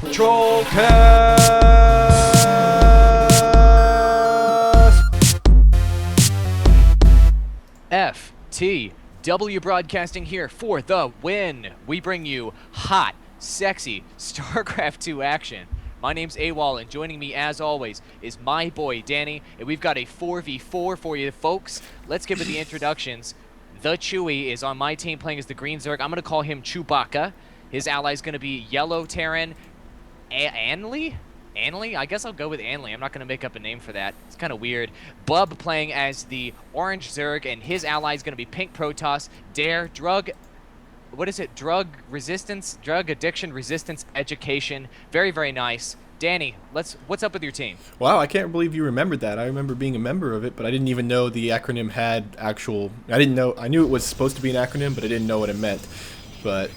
Trollcast! FTW Broadcasting here for the win. We bring you hot, sexy Starcraft 2 action. My name's AWOL, and joining me as always is my boy Danny, and we've got a 4v4 for you folks. Let's give it the introductions. The Chewie is on my team playing as the Green Zerg. I'm going to call him Chewbacca. His ally is going to be Yellow Terran Anley? Anley? I guess I'll go with Anley. I'm not going to make up a name for that. It's kind of weird. Bub playing as the Orange Zerg, and his ally is going to be Pink Protoss. Dare, Drug resistance, drug addiction resistance education. Very, very nice. Danny, what's up with your team? Wow, I can't believe you remembered that. I remember being a member of it, but I didn't even know the acronym had actual... I knew it was supposed to be an acronym, but I didn't know what it meant. But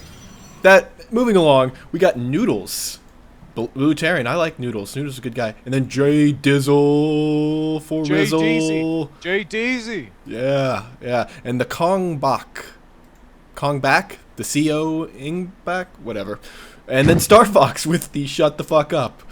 moving along, we got Noodles. Blue Terran, I like Noodles. Noodles is a good guy. And then J Dizzle for Rizzle. J Deezy. Yeah. And the Kong Bak, the CO Ingbak, whatever. And then Star Fox with the shut the fuck up.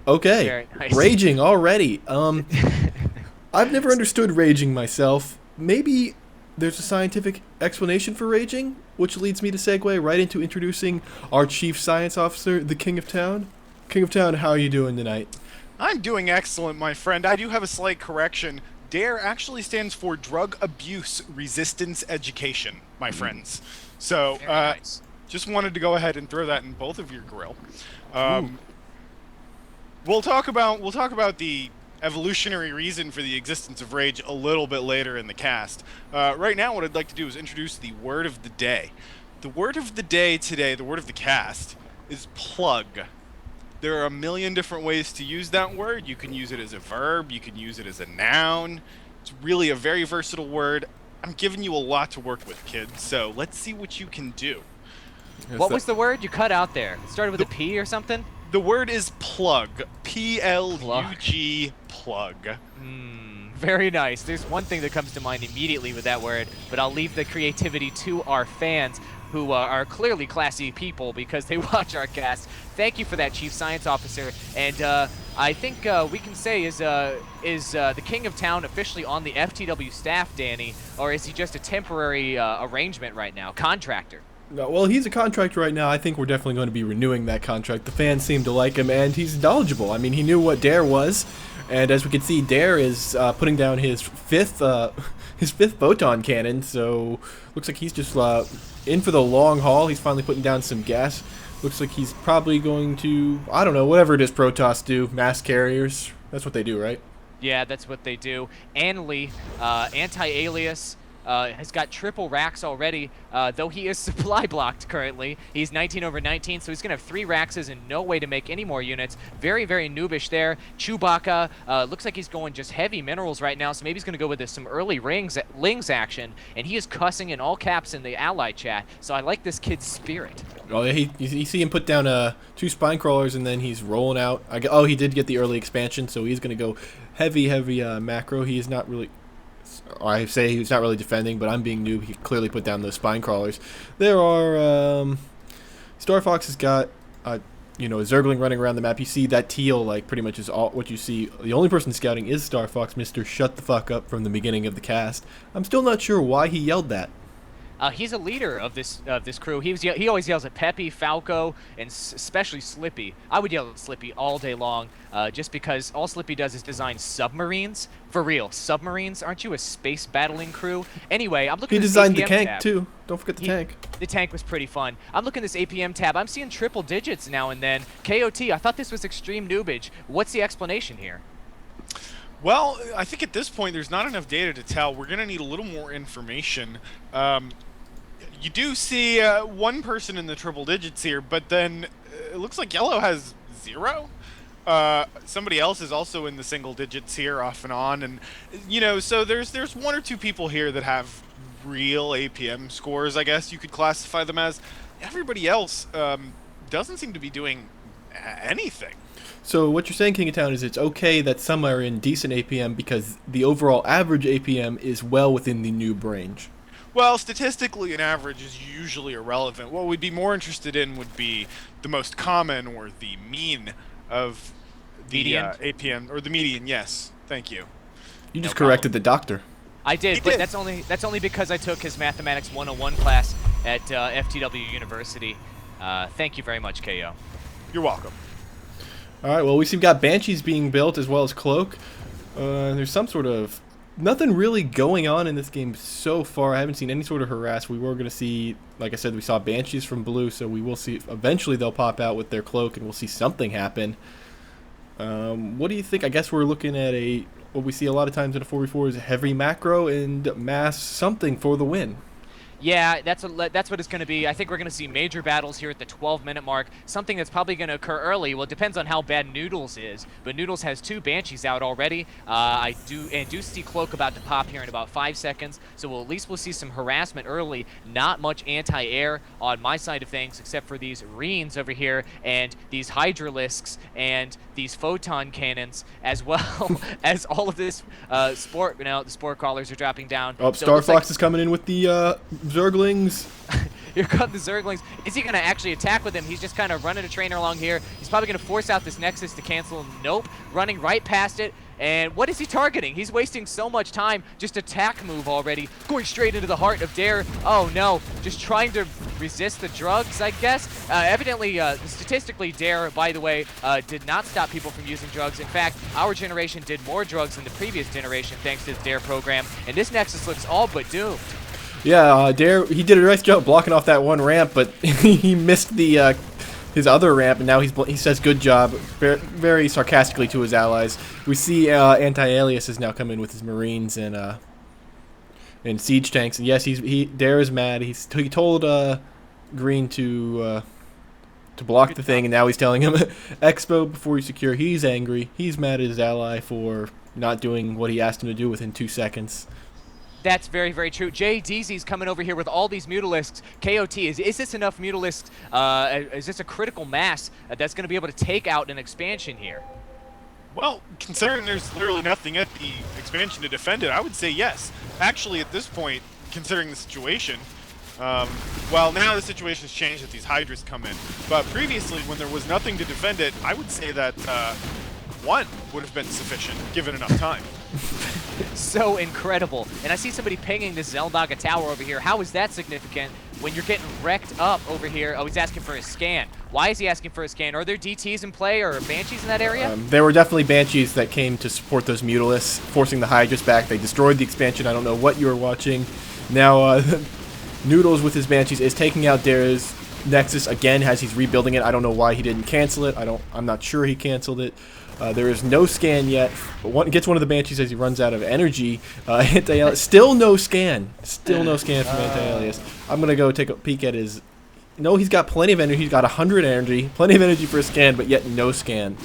Okay. Very nice. Raging already. I've never understood raging myself. Maybe there's a scientific explanation for raging, which leads me to segue right into introducing our Chief Science Officer, the King of Town. King of Town, how are you doing tonight? I'm doing excellent, my friend. I do have a slight correction. DARE actually stands for Drug Abuse Resistance Education, my friends. So, Nice. just wanted to go ahead and throw that in both of your grill. We'll talk about the evolutionary reason for the existence of rage a little bit later in the cast. Right now, what I'd like to do is introduce the word of the day. The word of the day today, the word of the cast, is plug. There are a million different ways to use that word. You can use it as a verb. You can use it as a noun. It's really a very versatile word. I'm giving you a lot to work with, kids, so let's see what you can do. What was the word you cut out there? It started with a P or something? The word is plug. P-L-U-G, plug. Very nice. There's one thing that comes to mind immediately with that word, but I'll leave the creativity to our fans, who are clearly classy people because they watch our cast. Thank you for that, Chief Science Officer. And I think we can say, is the King of Town officially on the FTW staff, Danny, or is he just a temporary arrangement right now, contractor? No, well, he's a contractor right now. I think we're definitely going to be renewing that contract. The fans seem to like him, and he's knowledgeable. I mean, he knew what DARE was, and as we can see, DARE is putting down his fifth photon cannon. So looks like he's just in for the long haul. He's finally putting down some gas. Looks like he's probably going to, I don't know, whatever it is Protoss do, mass carriers. That's what they do, right? Yeah, that's what they do. Anley, anti-alias, has got triple racks already, though he is supply blocked currently. He's 19/19, so he's going to have 3 racks and no way to make any more units. Very, very noobish there. Chewbacca, looks like he's going just heavy minerals right now, so maybe he's going to go with some early Lings action, and he is cussing in all caps in the ally chat, so I like this kid's spirit. Oh, yeah, you see him put down 2 spine crawlers, and then he's rolling out. He did get the early expansion, so he's going to go heavy macro. He is not really... I say he's not really defending, but I'm being noob. He clearly put down those spine crawlers. There are Star Fox has got a Zergling running around the map. You see that teal, like, pretty much is all what you see. The only person scouting is Star Fox, Mr. Shut the fuck up from the beginning of the cast. I'm still not sure why he yelled that. He's a leader of this crew. He always yells at Peppy, Falco, and especially Slippy. I would yell at Slippy all day long, just because all Slippy does is design submarines. For real, submarines? Aren't you a space battling crew? Anyway, I'm looking at this APM tab. He designed the tank, too. Don't forget the tank. The tank was pretty fun. I'm looking at this APM tab. I'm seeing triple digits now and then. KOT, I thought this was extreme noobage. What's the explanation here? Well, I think at this point there's not enough data to tell. We're going to need a little more information. You do see one person in the triple digits here, but then it looks like Yellow has 0. Somebody else is also in the single digits here, off and on, and so there's 1 or 2 people here that have real APM scores, I guess you could classify them as. Everybody else doesn't seem to be doing anything. So what you're saying, King of Town, is it's okay that some are in decent APM because the overall average APM is well within the noob range. Well, statistically, an average is usually irrelevant. What we'd be more interested in would be the most common or the mean of the Median? APM, or the median, yes. Thank you. You just No problem. corrected the doctor. I did, He but did. that's only because I took his Mathematics 101 class at FTW University. Thank you very much, KO. You're welcome. All right, well, we've got Banshees being built as well as Cloak. There's some sort of... Nothing really going on in this game so far. I haven't seen any sort of harass. We were going to see, like I said, we saw Banshees from Blue, so we will see... Eventually they'll pop out with their Cloak, and we'll see something happen. What do you think? I guess we're looking at what we see a lot of times in a 4v4 is heavy macro and mass something for the win. Yeah, that's what it's going to be. I think we're going to see major battles here at the 12-minute mark. Something that's probably going to occur early. Well, it depends on how bad Noodles is. But Noodles has 2 Banshees out already. I do see Cloak about to pop here in about 5 seconds. So we'll see some harassment early. Not much anti-air on my side of things, except for these Reens over here and these Hydralisks and these Photon Cannons, as well as all of this sport. You know, the Sport Crawlers are dropping down. Oh, So it Star looks Fox is coming in with the Zerglings. Here come the Zerglings. Is he going to actually attack with him? He's just kind of running a trainer along here. He's probably going to force out this Nexus to cancel. Nope. Running right past it. And what is he targeting? He's wasting so much time. Just attack move already. Going straight into the heart of Dare. Oh, no. Just trying to resist the drugs, I guess. Evidently, statistically, Dare, by the way, did not stop people from using drugs. In fact, our generation did more drugs than the previous generation thanks to the Dare program. And this Nexus looks all but doomed. Yeah, Dare, he did a nice job blocking off that one ramp, but he missed the his other ramp, and now he says good job, very sarcastically to his allies. We see Anti-Alias has now come in with his Marines and siege tanks, and yes, Dare is mad. He told Green to block the thing, and now he's telling him Expo before you secure. He's angry. He's mad at his ally for not doing what he asked him to do within 2 seconds. That's very, very true. Jay DZ's coming over here with all these Mutalisks. KOT, is this enough Mutalisks? Is this a critical mass that's going to be able to take out an expansion here? Well, considering there's literally nothing at the expansion to defend it, I would say yes. Actually, at this point, considering the situation, well, now the situation has changed that these Hydras come in. But previously, when there was nothing to defend it, I would say that 1 would have been sufficient, given enough time. So incredible. And I see somebody pinging this Zeldaga tower over here. How is that significant when you're getting wrecked up over here? Oh, he's asking for a scan. Why is he asking for a scan? Are there DTs in play or Banshees in that area? There were definitely Banshees that came to support those Mutalisks, forcing the Hydras back. They destroyed the expansion. I don't know what you were watching. Now, Noodles with his Banshees is taking out Dare's Nexus again as he's rebuilding it. I don't know why he didn't cancel it. I'm not sure he canceled it. There is no scan yet. But gets one of the Banshees as he runs out of energy. Anti-Alias, still no scan. Still no scan from Anti-Alias. I'm going to go take a peek at his... No, he's got plenty of energy. He's got 100 energy. Plenty of energy for a scan, but yet no scan.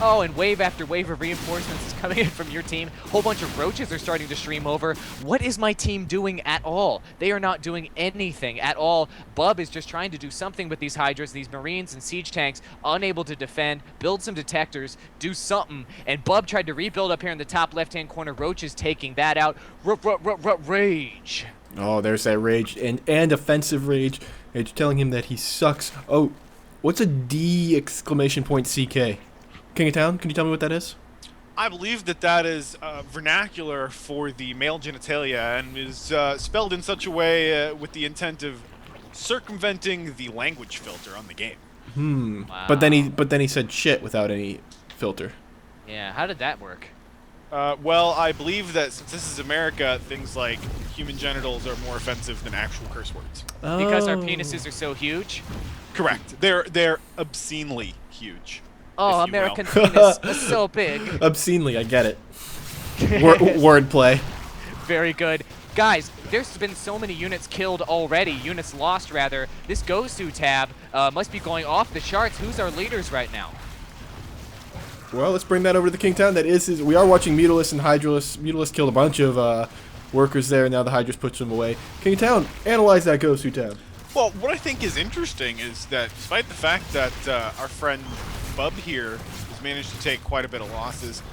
Oh, and wave after wave of reinforcements is coming in from your team. Whole bunch of roaches are starting to stream over. What is my team doing at all? They are not doing anything at all. Bub is just trying to do something with these Hydras, these Marines and siege tanks, unable to defend, build some detectors, do something. And Bub tried to rebuild up here in the top left-hand corner. Roach is taking that out. Rage. Oh, there's that rage and offensive rage. It's telling him that he sucks. Oh, what's a D exclamation point CK? King of Town, can you tell me what that is? I believe that is vernacular for the male genitalia and is spelled in such a way with the intent of circumventing the language filter on the game. Wow. But then he said shit without any filter. Yeah, how did that work? Well, I believe that since this is America, things like human genitals are more offensive than actual curse words. Because our Oh. penises are so huge? Correct. They're obscenely huge. Oh, if you will. American penis is so big. Obscenely, I get it. Wordplay. Very good. Guys, there's been so many units killed already, units lost rather. This Gosu tab must be going off the charts. Who's our leaders right now? Well, let's bring that over to the King Town. That is we are watching Mutalisk and Hydralis. Mutalisk killed a bunch of workers there, and now the Hydras puts them away. King Town, analyze that Gosu tab. Well, what I think is interesting is that despite the fact that our friend Bub here has managed to take quite a bit of losses,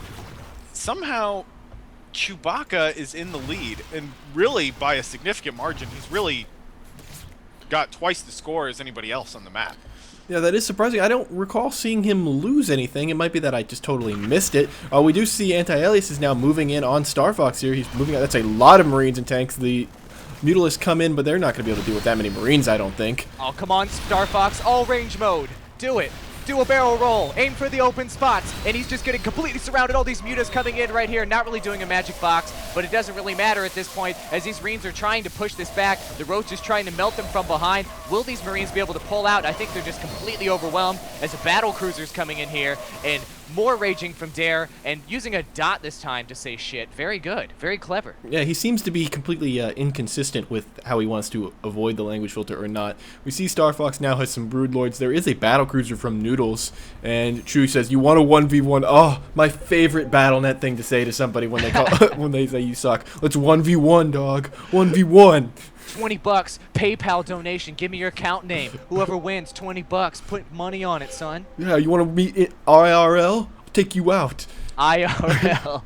somehow Chewbacca is in the lead, and really by a significant margin. He's really got twice the score as anybody else on the map. Yeah, that is surprising. I don't recall seeing him lose anything. It might be that I just totally missed it. We do see Anti-Alias is now moving in on Star Fox here. He's moving out. That's a lot of Marines and tanks. The Mutalisks come in, but they're not going to be able to deal with that many Marines, I don't think. Oh, come on, Star Fox, all range mode. Do it. Do a barrel roll, aim for the open spots, and he's just getting completely surrounded. All these mutas coming in right here, not really doing a magic box, but it doesn't really matter at this point as these Marines are trying to push this back. The Roach is trying to melt them from behind. Will these Marines be able to pull out? I think they're just completely overwhelmed as the battle cruiser's coming in here, and more raging from Dare, and using a dot this time to say shit. Very good, very clever. Yeah, he seems to be completely inconsistent with how he wants to avoid the language filter or not. We see Star Fox now has some Broodlords. There is a battle cruiser from Noodles, and Chewie says, "You want a 1v1?" Oh, my favorite BattleNet thing to say to somebody when they call when they say you suck. Let's 1v1, dog. 1v1. $20 PayPal donation. Give me your account name. Whoever wins, $20. Put money on it, son. Yeah, you want to meet IRL? I'll take you out. IRL.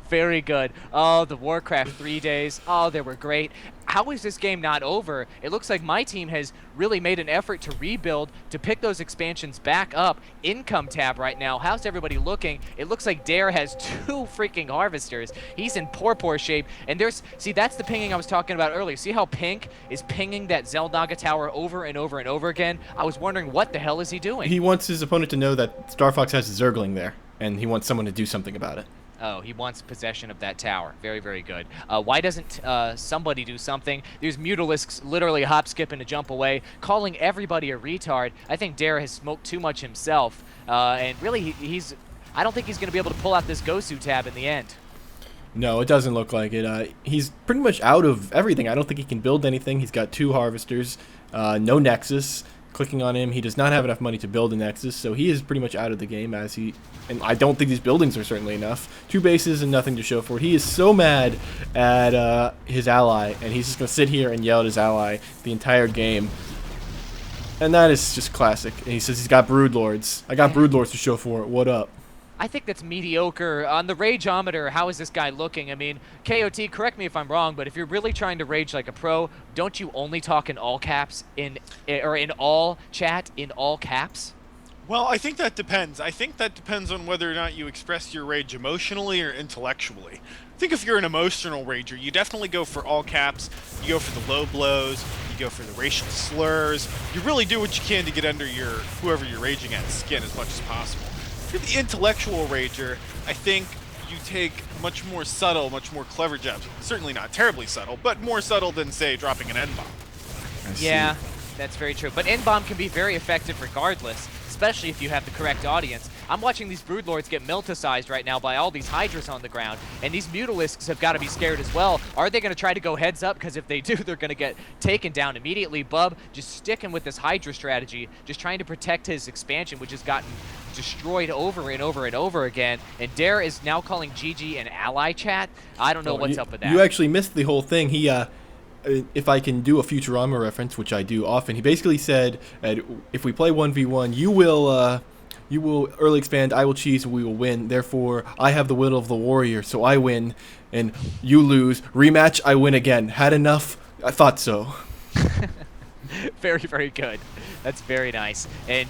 Very good. Oh, the Warcraft 3 days. Oh, they were great. How is this game not over? It looks like my team has really made an effort to rebuild, to pick those expansions back up. Income tab right now. How's everybody looking? It looks like Dare has 2 freaking harvesters. He's in poor shape. And there's, see, that's the pinging I was talking about earlier. See how Pink is pinging that Zeldaga tower over and over and over again? I was wondering, what the hell is he doing? He wants his opponent to know that Star Fox has a Zergling there, and he wants someone to do something about it. Oh, he wants possession of that tower. Very, very good. Why doesn't somebody do something? There's Mutalisks literally hop, skip, and a jump away, calling everybody a retard. I think Dare has smoked too much himself, and really, I don't think he's going to be able to pull out this Gosu tab in the end. No, it doesn't look like it. He's pretty much out of everything. I don't think he can build anything. He's got 2 harvesters, no Nexus. Clicking on him, he does not have enough money to build a Nexus, so he is pretty much out of the game and I don't think these buildings are certainly enough. 2 bases and nothing to show for it. He is so mad at his ally, and he's just going to sit here and yell at his ally the entire game. And that is just classic. And he says he's got Broodlords. I got Broodlords to show for it. What up? I think that's mediocre. On the rageometer, how is this guy looking? I mean, KOT, correct me if I'm wrong, but if you're really trying to rage like a pro, don't you only talk in all caps, or in all chat in all caps? Well, I think that depends. I think that depends on whether or not you express your rage emotionally or intellectually. I think if you're an emotional rager, you definitely go for all caps, you go for the low blows, you go for the racial slurs, you really do what you can to get under whoever you're raging at skin as much as possible. If you're the intellectual rager, I think you take much more subtle, much more clever jabs. Certainly not terribly subtle, but more subtle than, say, dropping an N-bomb. Yeah, that's very true. But N-bomb can be very effective regardless, especially if you have the correct audience. I'm watching these Broodlords get milticized right now by all these Hydras on the ground, and these Mutalisks have got to be scared as well. Are they going to try to go heads up? Because if they do, they're going to get taken down immediately. Bub just sticking with this Hydra strategy, just trying to protect his expansion, which has gotten destroyed over and over and over again. And Dare is now calling GG an ally chat. I don't know what's up with that. You actually missed the whole thing. He, if I can do a Futurama reference, which I do often, he basically said, if we play 1v1, you will early expand, I will cheese, we will win. Therefore, I have the will of the warrior, so I win, and you lose. Rematch, I win again. Had enough? I thought so. Very, very good. That's very nice. And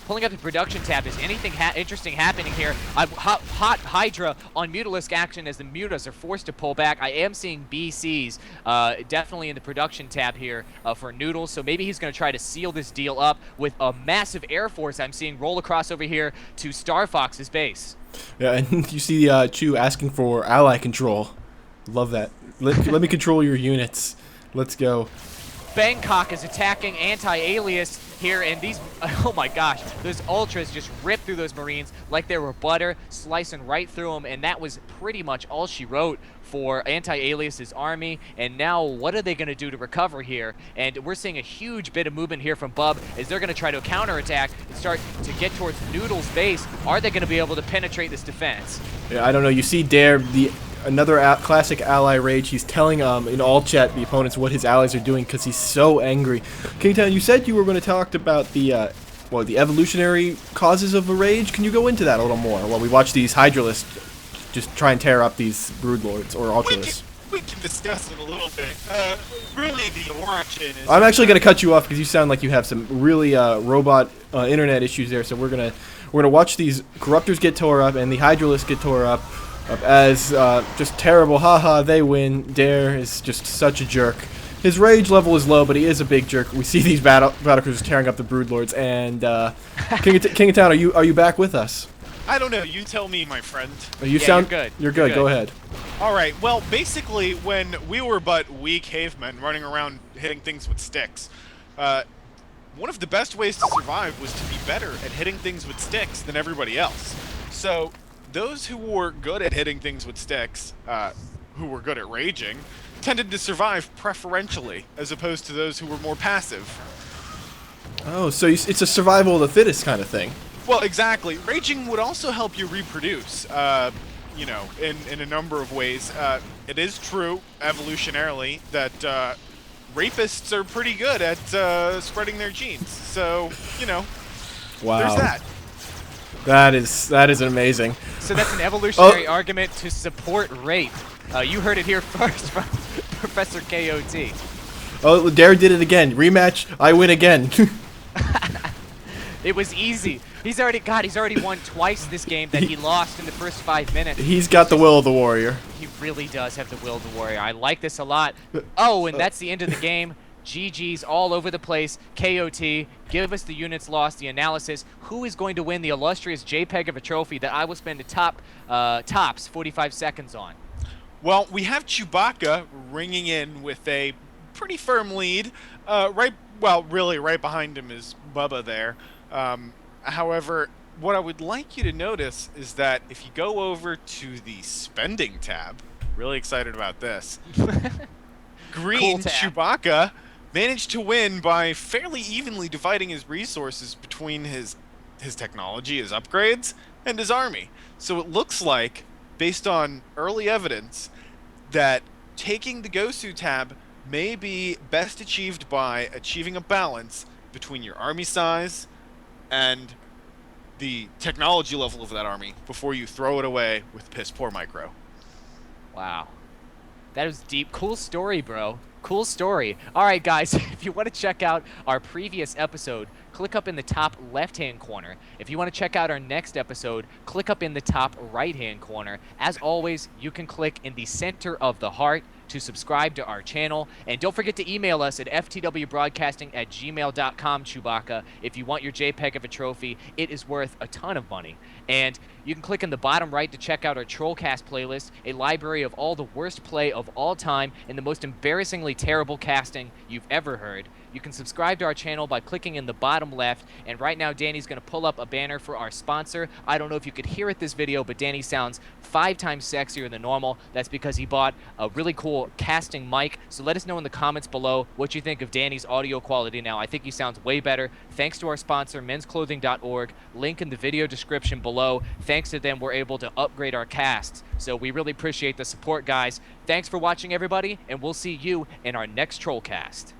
pulling up the production tab, is anything interesting happening here? Hot Hydra on Mutalisk action as the Mutas are forced to pull back. I am seeing BCs definitely in the production tab here for Noodles, so maybe he's going to try to seal this deal up with a massive Air Force I'm seeing roll across over here to Star Fox's base. Yeah, and you see Chew asking for ally control. Love that. Let me control your units. Let's go. Bangkok is attacking Anti-Alias here, and these, oh my gosh, those Ultras just ripped through those Marines like they were butter, slicing right through them, and that was pretty much all she wrote for Anti-Alias's army. And now what are they going to do to recover here? And we're seeing a huge bit of movement here from Bub as they're going to try to counterattack and start to get towards Noodle's base. Are they going to be able to penetrate this defense? Yeah, I don't know. You see Dare, another classic ally rage. He's telling in all chat the opponents what his allies are doing because he's so angry. Kingtown, you said you were going to talk about the the evolutionary causes of a rage. Can you go into that a little more while we watch these Hydralists just try and tear up these Broodlords or Ultralists. We can discuss it a little bit. Really, the origin is... I'm actually going to cut you off because you sound like you have some really robot internet issues there. So we're gonna watch these Corruptors get tore up and the Hydralisks get tore up as just terrible. Haha, they win. Dare is just such a jerk. His rage level is low, but he is a big jerk. We see these battlecruisers tearing up the Broodlords. And King of Town, are you back with us? I don't know. You tell me, my friend. You sound you're good. You're good. Go ahead. All right. Well, basically, when we were but weak cavemen running around hitting things with sticks, one of the best ways to survive was to be better at hitting things with sticks than everybody else. So those who were good at hitting things with sticks, who were good at raging, tended to survive preferentially, as opposed to those who were more passive. Oh, so it's a survival of the fittest kind of thing. Well, exactly. Raging would also help you reproduce, you know, in a number of ways. It is true, evolutionarily, that rapists are pretty good at spreading their genes. So, you know, wow. There's that. That is amazing. So that's an evolutionary argument to support rape. You heard it here first from Professor KOT. Oh, Dare did it again. Rematch. I win again. It was easy. He's already won twice this game that he lost in the first 5 minutes. He's got the will of the warrior. He really does have the will of the warrior. I like this a lot. Oh, and that's the end of the game. GG's all over the place. KOT, give us the units lost, the analysis. Who is going to win the illustrious JPEG of a trophy that I will spend the tops 45 seconds on? Well, we have Chewbacca ringing in with a pretty firm lead. Really, right behind him is Bubba there. However, what I would like you to notice is that if you go over to the spending tab, really excited about this, green Cool tab. Chewbacca managed to win by fairly evenly dividing his resources between his technology, his upgrades, and his army. So it looks like, based on early evidence, that taking the Gosu tab may be best achieved by achieving a balance between your army size and the technology level of that army before you throw it away with piss poor micro. Wow. That was deep. Cool story, bro. Cool story. All right, guys, if you want to check out our previous episode, click up in the top left-hand corner. If you want to check out our next episode, click up in the top right-hand corner. As always, you can click in the center of the heart to subscribe to our channel. And don't forget to email us at ftwbroadcasting@gmail.com, Chewbacca, if you want your JPEG of a trophy. It is worth a ton of money. And you can click in the bottom right to check out our Trollcast playlist, a library of all the worst play of all time and the most embarrassingly terrible casting you've ever heard. You can subscribe to our channel by clicking in the bottom left, and right now Danny's going to pull up a banner for our sponsor. I don't know if you could hear it this video, but Danny sounds 5 times sexier than normal. That's because he bought a really cool casting mic. So let us know in the comments below what you think of Danny's audio quality now. I think he sounds way better. Thanks to our sponsor, mensclothing.org. Link in the video description below. Thanks to them, we're able to upgrade our casts. So we really appreciate the support, guys. Thanks for watching, everybody, and we'll see you in our next Trollcast.